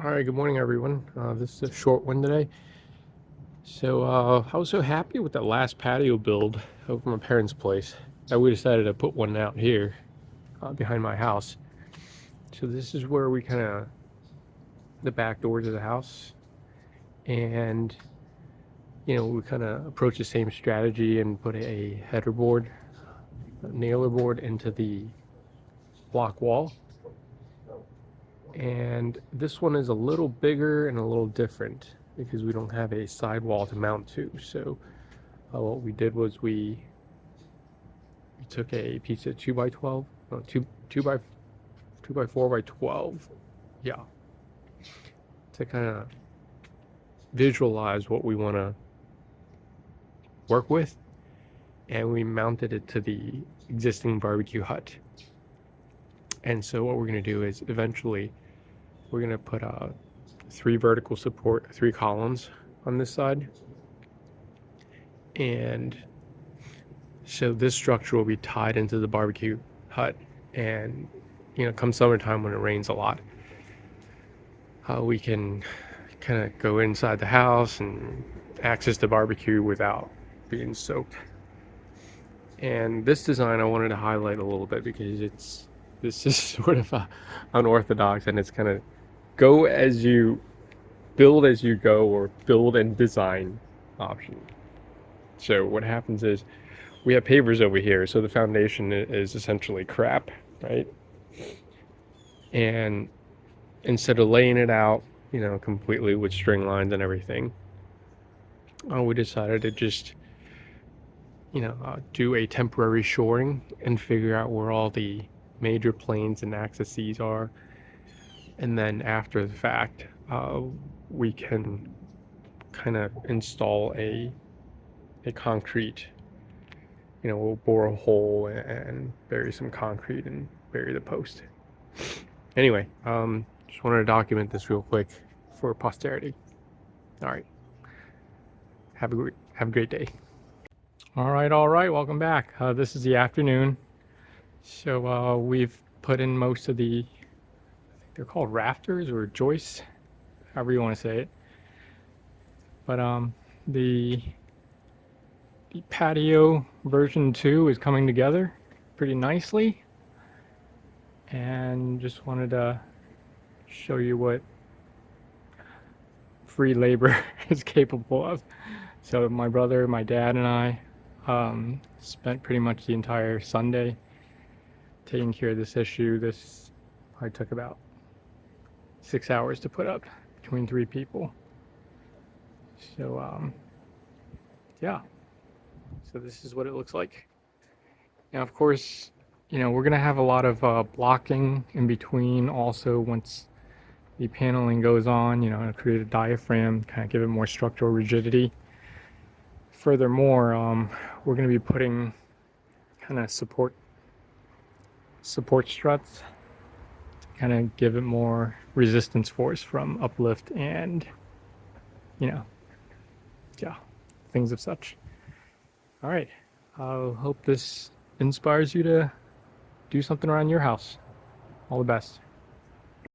All right, good morning, everyone. This is a short one today. So I was so happy with that last patio build over my parents' place that we decided to put one out here behind my house. So this is where we kind of the back doors of the house, and we kind of approach the same strategy and put a header board, a nailer board into the block wall. And this one is a little bigger and a little different because we don't have a sidewall to mount to. So what we did was we took a piece of 2x12, no, 2 by 4 by 12, yeah, to kind of visualize what we want to work with, and we mounted it to the existing barbecue hut. And so what we're going to do is eventually we're going to put three vertical support, three columns on this side, and so this structure will be tied into the barbecue hut. And come summertime when it rains a lot, we can kind of go inside the house and access the barbecue without being soaked. And this design I wanted to highlight a little bit because this is sort of unorthodox, and it's kind of go as you build as you go, or build and design option. So what happens is we have pavers over here, so the foundation is essentially crap, right? And instead of laying it out, completely with string lines and everything, we decided to just, do a temporary shoring and figure out where all the major planes and accesses are. And then after the fact, we can kind of install a concrete, we'll bore a hole and bury some concrete and bury the post. Anyway, just wanted to document this real quick for posterity. All right. Have a great day. All right. Welcome back. This is the afternoon. So we've put in most of the, I think they're called rafters or joists, however you want to say it. But the patio version 2 is coming together pretty nicely, and just wanted to show you what free labor is capable of. So my brother, my dad, and I spent pretty much the entire Sunday taking care of this issue. This probably took about 6 hours to put up between 3 people. So yeah, so this is what it looks like. Now, of course, we're gonna have a lot of blocking in between also once the paneling goes on, to create a diaphragm, kind of give it more structural rigidity. Furthermore, we're going to be putting kind of support struts to kind of give it more resistance force from uplift and, yeah, things of such. All right. I hope this inspires you to do something around your house. All the best.